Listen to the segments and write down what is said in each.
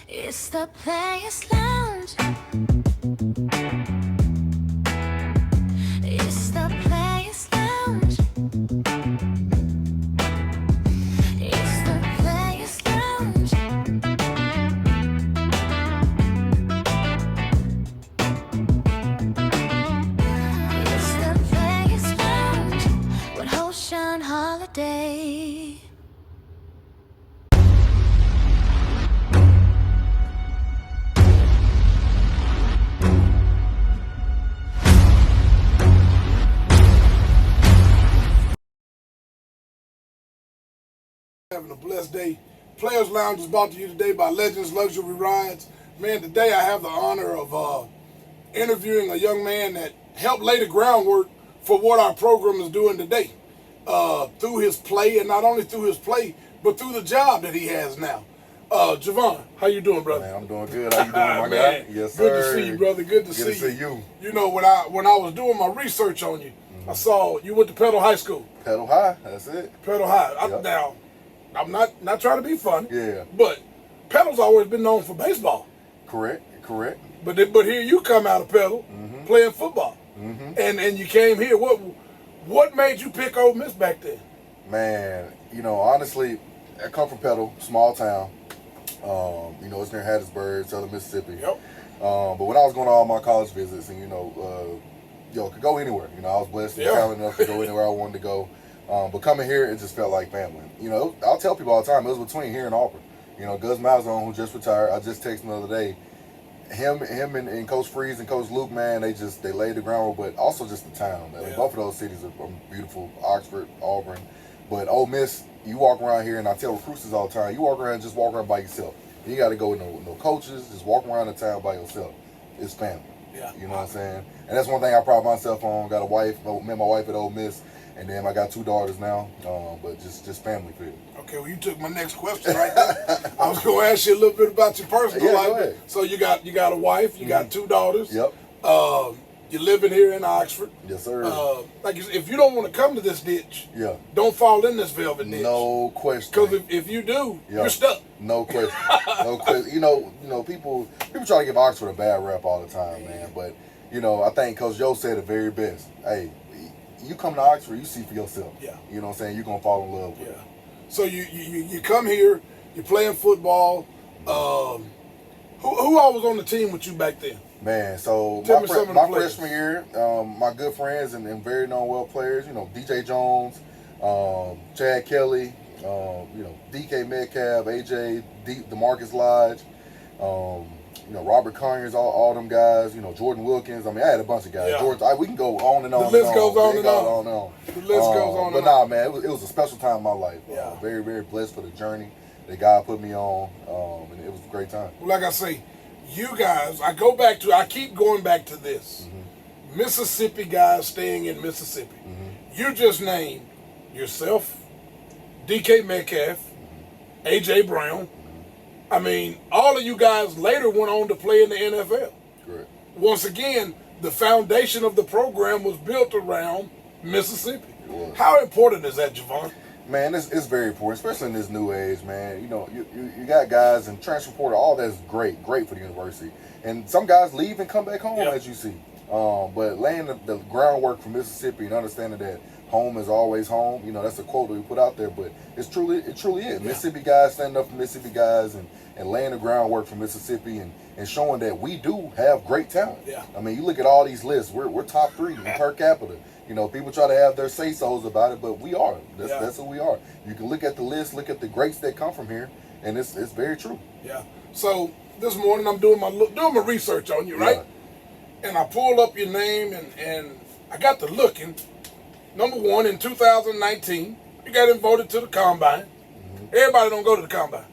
It's the Players Lounge. It's the Players Lounge. It's the Players Lounge. It's the Players Lounge with host Shaune Holiday. Having a blessed day. Players Lounge is brought to you today by Legends Luxury Rides. Man, today I have the honor of interviewing a young man that helped lay the groundwork for what our program is doing today. Through his play, and not only through his play, but through the job that he has now. Javon, how you doing, brother? Man, I'm doing good. How you doing, my Man, guy? Yes, good sir. to see you, brother. Good to see you. You know, when I was doing my research on you, I saw you went to Pedal High School. Pedal high, that's it. Pedal High. Yep. Now, I'm not trying to be funny. Yeah. But Pedal's always been known for baseball. Correct. But here you come out of Pedal playing football, and you came here. What made you pick Ole Miss back then? Man, honestly, I come from Pedal, small town. It's near Hattiesburg, southern Mississippi. Yep. But when I was going to all my college visits, and could go anywhere. I was blessed and talented enough to go anywhere I wanted to go. But coming here, it just felt like family. I'll tell people all the time, it was between here and Auburn. Gus Malzahn, who just retired, I just texted him the other day. Him and Coach Freeze and Coach Luke, man, they laid the groundwork, but also just the town. Yeah. Both of those cities are beautiful, Oxford, Auburn. But Ole Miss, you walk around here, and I tell recruits this all the time, you walk around by yourself. You got to go with no coaches, just walk around the town by yourself. It's family. Yeah. You know what I'm saying? And that's one thing I pride myself on. Got a wife, met my wife at Ole Miss, and then I got 2 daughters now, but just family feel. Okay, well, you took my next question right there. I was going to ask you a little bit about your personal life. Go ahead. So you got a wife, you got 2 daughters. Yep. You're living here in Oxford. Yes, sir. Like if you don't want to come to this ditch, don't fall in this velvet ditch. No question. Because if you do, you're stuck. No question. No question. People try to give Oxford a bad rep all the time, man. But I think Coach Joe said it very best. Hey, you come to Oxford, you see for yourself. Yeah. You know what I'm saying? You're gonna fall in love with it. So you come here, you're playing football. Who all was on the team with you back then? Man, so my freshman year, my good friends and very known well players, DJ Jones, Chad Kelly, DK Metcalf, AJ, DeMarcus Lodge, Robert Conyers, all them guys, Jordan Wilkins. I mean, I had a bunch of guys. Yeah. We can go on and on. The list goes on and on. The list goes on. But nah, man, it was a special time in my life. Yeah. Very, very blessed for the journey that God put me on, and it was a great time. Well, like I say, you guys, I keep going back to this. Mississippi guys staying in Mississippi. You just named yourself, DK Metcalf, AJ Brown. I mean, all of you guys later went on to play in the NFL. Correct. Once again, the foundation of the program was built around Mississippi. How important is that, Javon? Man, it's very important, especially in this new age, man. You got guys and transfer portal, all that's great for the university. And some guys leave and come back home, as you see. But laying the groundwork for Mississippi and understanding that home is always home, that's a quote that we put out there, but it truly is. Yeah. Mississippi guys standing up for Mississippi guys and laying the groundwork for Mississippi and showing that we do have great talent. Yeah. I mean, you look at all these lists, we're top 3 in per capita. People try to have their say-sos about it, but we are. That's who we are. You can look at the list, look at the greats that come from here, and it's very true. Yeah. So this morning I'm doing my research on you, right? Yeah. And I pulled up your name and I got to looking. Number 1, in 2019, you got voted to the combine. Everybody don't go to the combine.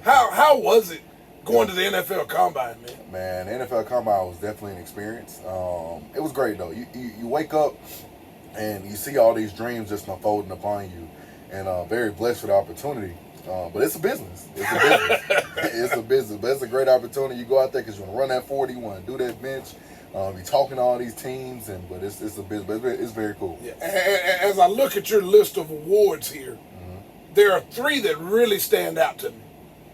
How was it going to the NFL combine, man? Man, the NFL combine was definitely an experience. It was great though. You wake up and you see all these dreams just unfolding upon you, and very blessed for the opportunity. But it's a business. It's a business, but it's a great opportunity. You go out there because you want to run that 40, you want to do that bench. You're talking to all these teams, but it's a business. But it's very cool. Yeah. As I look at your list of awards here, there are 3 that really stand out to me.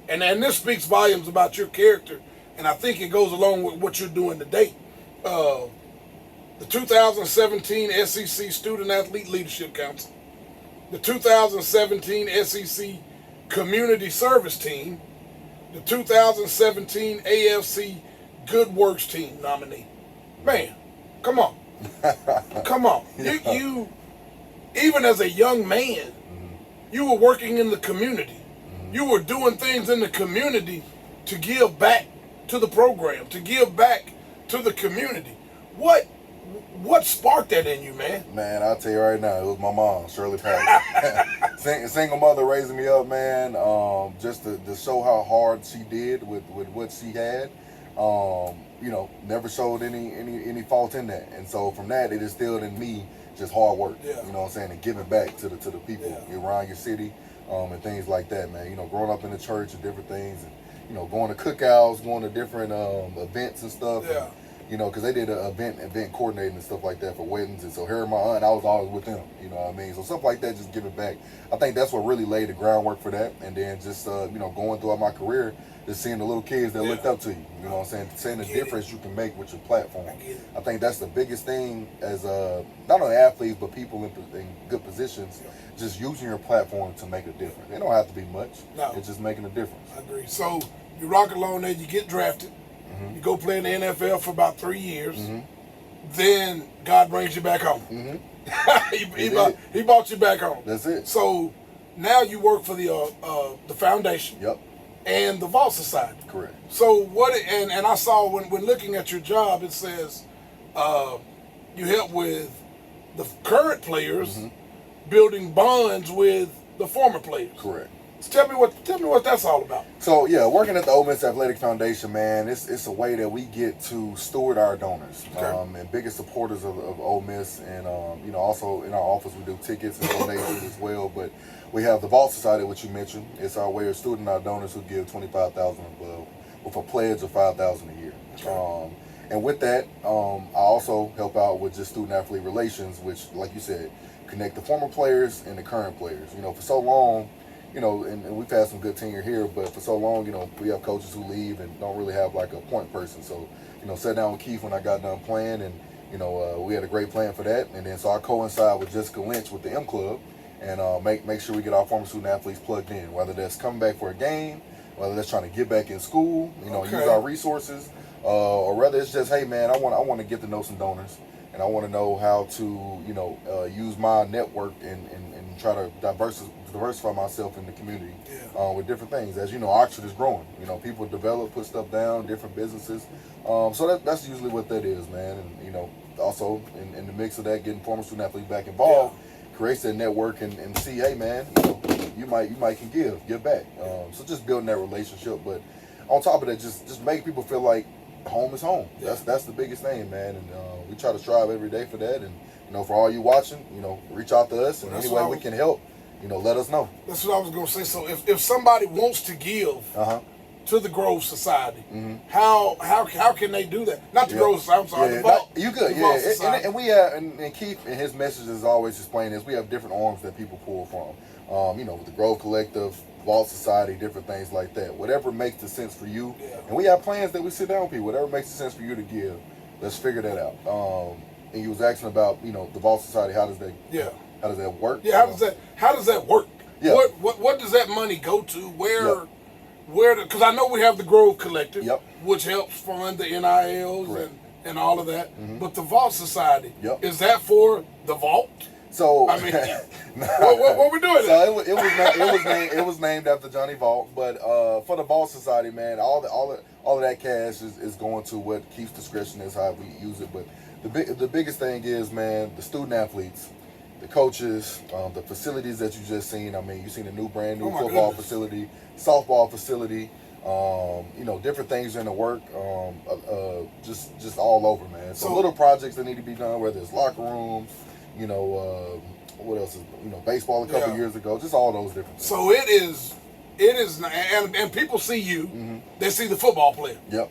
and this speaks volumes about your character, and I think it goes along with what you're doing today. The 2017 SEC Student Athlete Leadership Council, the 2017 SEC Community Service Team, the 2017 AFC Good Works Team nominee. Man, come on. Come on. You even as a young man, you were working in the community. You were doing things in the community to give back to the program, to give back to the community. What sparked that in you, man? Man, I'll tell you right now, it was my mom, Shirley Patterson. Single mother raising me up, man, just to show how hard she did with what she had. Never showed any fault in that. And so from that, it instilled in me just hard work, you know what I'm saying, and giving back to the people around your city, and things like that, man. Growing up in the church and different things, and, going to cookouts, going to different events and stuff. Yeah. And, because they did an event coordinating and stuff like that for weddings. And so her and my aunt, I was always with them, you know what I mean? So stuff like that, just giving back. I think that's what really laid the groundwork for that. And then just, going throughout my career, just seeing the little kids that looked up to you, you know what I'm saying? Seeing the difference you can make with your platform. I think that's the biggest thing as not only athletes, but people in good positions, just using your platform to make a difference. It don't have to be much. No. It's just making a difference. I agree. So you rock along there, you get drafted. You go play in the NFL for about 3 years. Then God brings you back home. He brought you back home. That's it. So now you work for the foundation. Yep. And the Vault Society. Correct. So and I saw when looking at your job, it says you help with the current players building bonds with the former players. Correct. Tell me what that's all about. So yeah, working at the Ole Miss Athletic Foundation, man, it's a way that we get to steward our donors, and biggest supporters of Ole Miss, and also in our office we do tickets and donations as well. But we have the Vault Society, which you mentioned. It's our way of stewarding our donors who give $25,000 above with a pledge of $5,000 a year. And with that, I also help out with just student athlete relations, which, like you said, connect the former players and the current players. For so long. And we've had some good tenure here, but for so long, we have coaches who leave and don't really have like a point person. So, sat down with Keith when I got done playing, and, we had a great plan for that. And then so I coincide with Jessica Lynch with the M Club and make sure we get our former student athletes plugged in, whether that's coming back for a game, whether that's trying to get back in school, use our resources, or whether it's just, hey man, I want to get to know some donors, and I want to know how to, use my network and try to diversify myself in the community with different things. As you know, Oxford is growing. People develop, put stuff down, different businesses. So that's usually what that is, man. And also in the mix of that, getting former student athletes back involved creates that network and see, hey man, you might can give back. So just building that relationship. But on top of that, just make people feel like home is home. That's the biggest thing, man. And we try to strive every day for that. And for all you watching, reach out to us, and any way we can help, let us know. That's what I was going to say. So if somebody wants to give to the Grove Society, how can they do that? Not the Grove Society, I'm sorry, the Vault. You could, and we have, and Keith in his messages always explain this, we have different arms that people pull from. With the Grove Collective, Vault Society, different things like that. Whatever makes the sense for you. And we have plans that we sit down with people. Whatever makes the sense for you to give, let's figure that out. And he was asking about, the Vault Society, how does that work? Yeah, how does that work? Yeah. What does that money go to? Where because I know we have the Grove Collective, which helps fund the NILs and all of that. But the Vault Society, is that for the Vault? So I mean, what we doing? So it was named after Johnny Vault, but for the Vault Society, man, all of that cash is going to what Keith's discretion is how we use it. But the biggest thing is, man, the student athletes, the coaches, the facilities that you just seen. I mean, you seen a brand new football facility, softball facility, different things in the work, just all over, man. So little projects that need to be done, whether it's locker rooms, what else is, baseball a couple years ago, just all those different things. So it is, and people see you, they see the football player. Yep.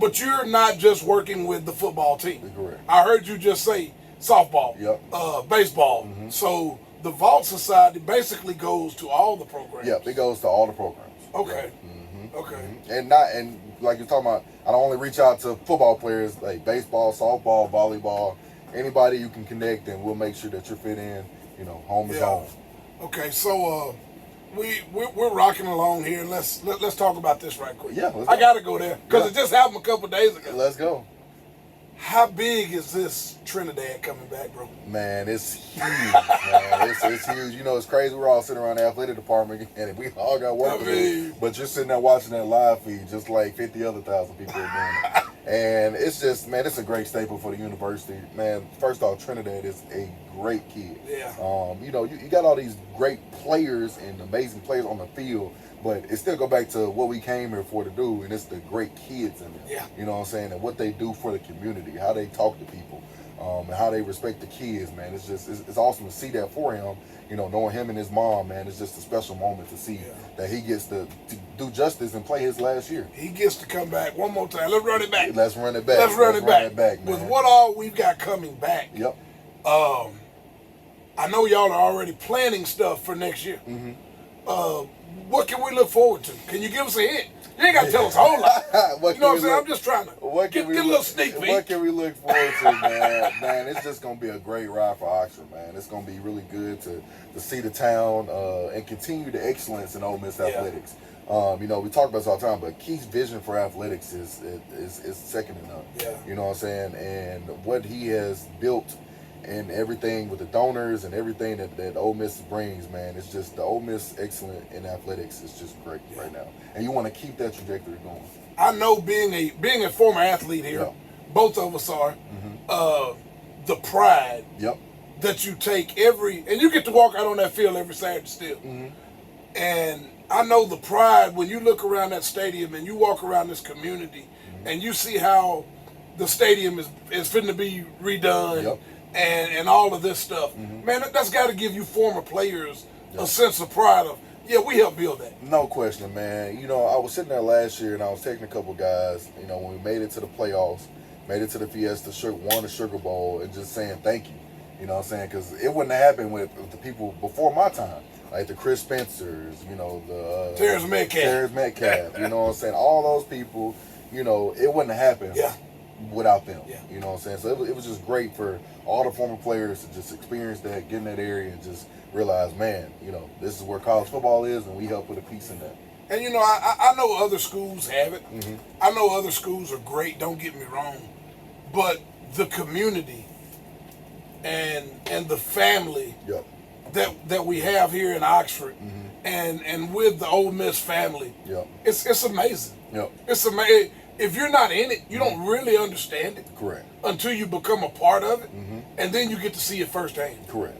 But you're not just working with the football team. Correct. I heard you just say softball, baseball. So the Vault Society basically goes to all the programs. Yep, it goes to all the programs. Okay. Yep. Okay. And like you're talking about, I don't only reach out to football players like baseball, softball, volleyball, anybody you can connect, and we'll make sure that you're fit in. You know, home is home. Okay, so we're rocking along here. Let's talk about this right quick. Yeah, let's I go. gotta go there because it just happened a couple days ago. Let's go. How big is this Trinidad coming back, bro? Man, it's huge, man. It's huge. You know, it's crazy. We're all sitting around the athletic department, and we all got work to do. But you're sitting there watching that live feed, just like 50,000 people are doing it. And it's just, man, it's a great staple for the university. Man, first off, Trinidad is a great kid. Yeah. You know, you got all these great players and amazing players on the field, but it still go back to what we came here for to do, and it's the great kids in there. Yeah. You know what I'm saying? And what they do for the community, how they talk to people, and how they respect the kids, man. It's just, it's awesome to see that for him. You know, knowing him and his mom, man, it's just a special moment to see that he gets to do justice and play his last year. He gets to come back one more time. Let's run it back. Let's run it back. Let's run it back. Man. With what all we've got coming back. Yep. I know y'all are already planning stuff for next year. Mm-hmm. What can we look forward to? Can you give us a hint? You ain't got to tell us a whole lot. You know what I'm saying? I'm just trying to get a little sneak peek. What can we look forward to, man? Man, it's just going to be a great ride for Oxford, man. It's going to be really good to see the town and continue the excellence in Ole Miss athletics. You know, we talk about this all the time, but Keith's vision for athletics is second to none. Yeah. You know what I'm saying? And what he has built and everything with the donors and everything that Ole Miss brings, man, it's just the Ole Miss excellent in athletics is just great right now. And you want to keep that trajectory going. I know being a former athlete here, both of us are, the pride that you take and you get to walk out on that field every Saturday still. And I know the pride when you look around that stadium and you walk around this community and you see how the stadium is fitting to be redone. And all of this stuff, man, that's got to give you former players a sense of pride of, we helped build that. No question, man. You know, I was sitting there last year and I was taking a couple guys, you know, when we made it to the playoffs, made it to the Fiesta, won the Sugar Bowl, and just saying thank you. You know what I'm saying? Because it wouldn't have happened with the people before my time, like the Chris Spencers, you know, the Terrence Metcalf, you know what I'm saying? All those people, you know, it wouldn't have happened. Without them, you know what I'm saying? So it was just great for all the former players to just experience that, get in that area, and just realize, man, you know, this is where college football is, and we help put a piece in that. And you know, I know other schools have it. I know other schools are great. Don't get me wrong, but the community and the family that we have here in Oxford, and with the Ole Miss family, it's amazing. It's amazing. If you're not in it, you don't really understand it. Correct. Until you become a part of it, and then you get to see it firsthand. Correct.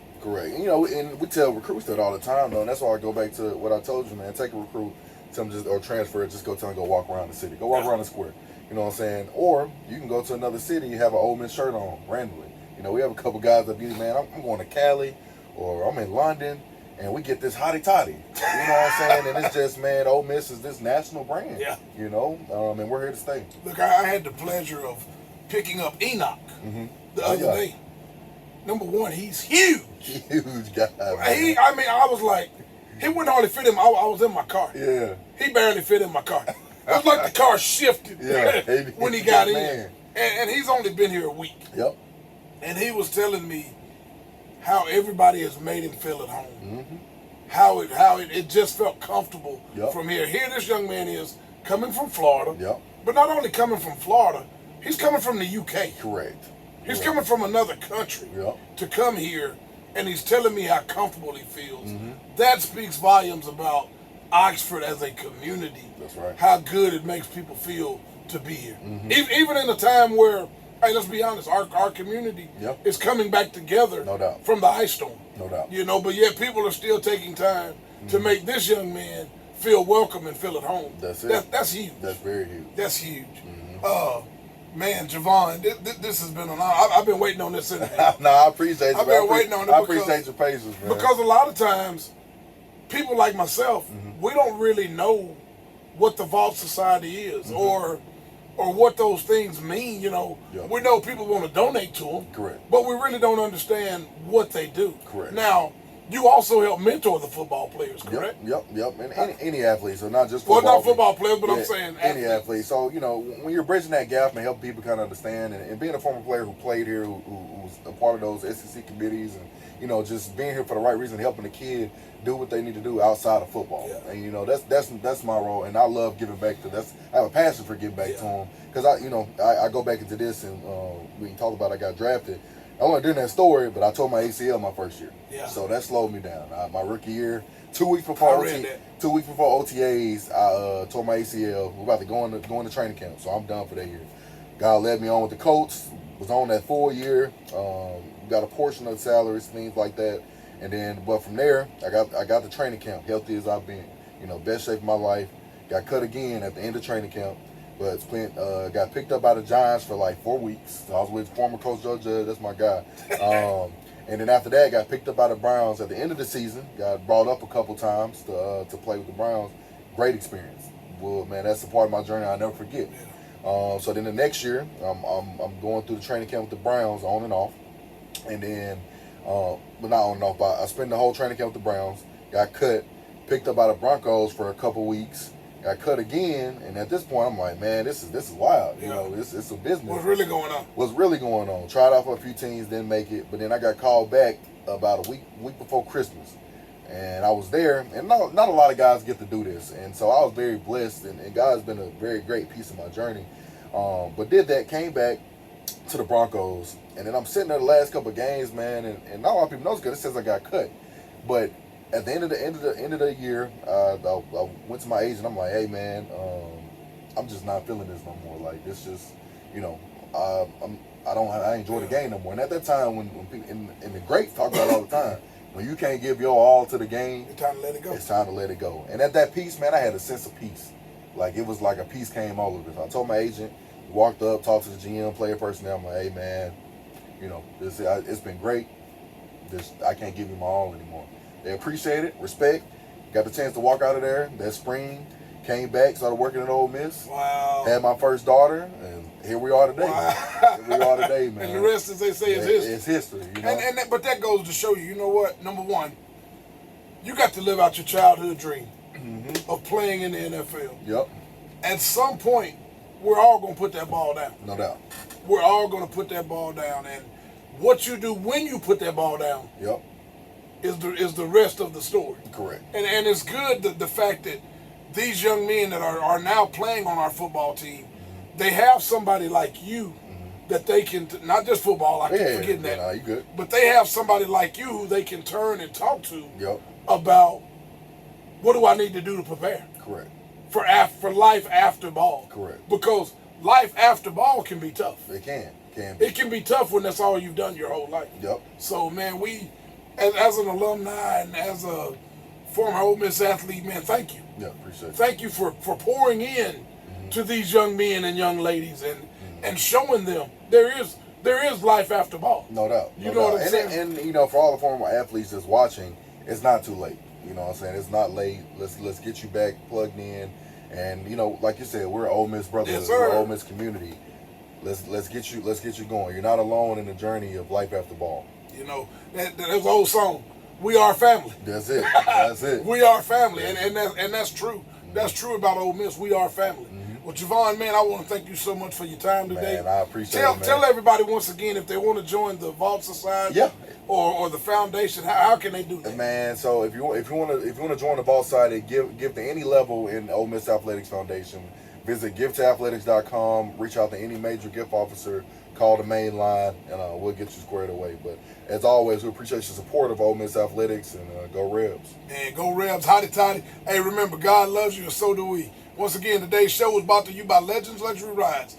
You know, and we tell recruits that all the time, though, and that's why I go back to what I told you, man. Take a recruit, tell them or transfer it, just go tell them go walk around the city. Go walk around the square. You know what I'm saying? Or you can go to another city and have an Ole Miss shirt on randomly. You know, we have a couple guys that be, man, I'm going to Cali, or I'm in London, and we get this hottie toddy. You know what I'm saying? And it's just, man, Ole Miss is this national brand. You know, and we're here to stay. Look, I had the pleasure of picking up Enoch the other day. Number one, he's huge. Huge guy. I was like, he wouldn't hardly fit him. I was in my car. He barely fit in my car. It was like the car shifted when he got in. And he's only been here a week. And he was telling me how everybody has made him feel at home. How it just felt comfortable from here. Here this young man is coming from Florida. But not only coming from Florida, he's coming from the UK. He's coming from another country to come here, and he's telling me how comfortable he feels. That speaks volumes about Oxford as a community. That's right. How good it makes people feel to be here. Even in a time where, hey, let's be honest, our community is coming back together from the ice storm. No doubt. You know, but yet people are still taking time to make this young man feel welcome and feel at home. That's it. That's huge. That's very huge. That's huge. Man, Javon, this has been an honor. I've been waiting on this interview. No, I appreciate you. I've been waiting on it. I appreciate your patience, man. Because a lot of times, people like myself, we don't really know what the Vault Society is or what those things mean. You know, we know people want to donate to them. Correct. But we really don't understand what they do. Correct. Now, you also help mentor the football players, correct? Yep. And any athlete, so not just Well, football. not football players, but I'm saying any athletes. athlete. So, when you're bridging that gap and helping people kind of understand, and being a former player who played here, who was a part of those SEC committees, and, just being here for the right reason, helping the kid do what they need to do outside of football. Yeah. And, that's my role, and I love giving back I have a passion for giving back to them, because I go back into this, and we talked about I got drafted. I wasn't doing that story, but I tore my ACL my first year. Yeah. So that slowed me down. My rookie year, 2 weeks before OTAs, I tore my ACL. We're about to go into training camp, so I'm done for that year. God led me on with the Colts. Was on that full year. Got a portion of the salaries, things like that, and then, but from there, I got the training camp, healthy as I've been. Best shape of my life. Got cut again at the end of training camp. But got picked up by the Giants for like 4 weeks. I was with former coach Joe Judge. That's my guy. And then after that, got picked up by the Browns at the end of the season. Got brought up a couple times to play with the Browns. Great experience. Well, man, that's a part of my journey I'll never forget. So then the next year, I'm going through the training camp with the Browns on and off. And then, but not on and off, but I spent the whole training camp with the Browns. Got cut, picked up by the Broncos for a couple weeks. Got cut again, and at this point, I'm like, man, this is wild. It's a business. What's really going on? What's really going on? Tried out for a few teams, didn't make it, but then I got called back about a week before Christmas, and I was there. And not a lot of guys get to do this, and so I was very blessed, and God's been a very great piece of my journey. But did that, came back to the Broncos, and then I'm sitting there the last couple of games, man, and not a lot of people know this because it says I got cut, but at the end of the year, I went to my agent. I'm like, hey man, I'm just not feeling this no more. Like this just, I enjoy the game no more. And at that time, when people in the greats talk about it all the time, when you can't give your all to the game, It's time to let it go. It's time to let it go. And at that piece, man, I had a sense of peace. Like it was like a peace came over this. I told my agent, walked up, talked to the GM, player personnel. I'm like, hey man, it's been great. I can't give you my all anymore. They appreciate it, respect. Got the chance to walk out of there that spring, came back, started working at Ole Miss. Wow. Had my first daughter, and here we are today. Wow. Here we are today, man. And the rest, as they say, is history. It's history, But that goes to show you know what? Number one, you got to live out your childhood dream of playing in the NFL. Yep. At some point, we're all going to put that ball down. No doubt. We're all going to put that ball down. And what you do when you put that ball down Yep. is the rest of the story. Correct. And it's good the fact that these young men that are now playing on our football team, they have somebody like you that they can, not just football, I keep forgetting that, nah, you good. but they have somebody like you who they can turn and talk to Yep. about what do I need to do to prepare Correct. for life after ball. Correct. Because life after ball can be tough. It can be. It can be tough when that's all you've done your whole life. Yep. So, man, we, as an alumni and as a former Ole Miss athlete, man, thank you. Yeah, appreciate it. Thank you for pouring in to these young men and young ladies and showing them there is life after ball. No doubt. You know what I'm saying? And for all the former athletes that's watching, it's not too late. You know what I'm saying? It's not late. Let's get you back plugged in. And like you said, we're Ole Miss brothers. Yes, sir. We're Ole Miss community. Let's get you going. You're not alone in the journey of life after ball. There's an old song. We are family. That's it. That's it. We are family, and that's true. That's true about Ole Miss. We are family. Well, Javon, man, I want to thank you so much for your time today. Man, I appreciate it, man. Tell everybody once again if they want to join the Vault Society, or the foundation. How can they do that? Man, so if you want to join the Vault Society, give to any level in Ole Miss Athletics Foundation. Visit givetoathletics.com. Reach out to any major gift officer. Call the main line, and we'll get you squared away. But as always, we appreciate your support of Ole Miss Athletics, and go Rebs. And go Rebs, hotty toddy. Hey, remember, God loves you, and so do we. Once again, today's show was brought to you by Legends Luxury Rides.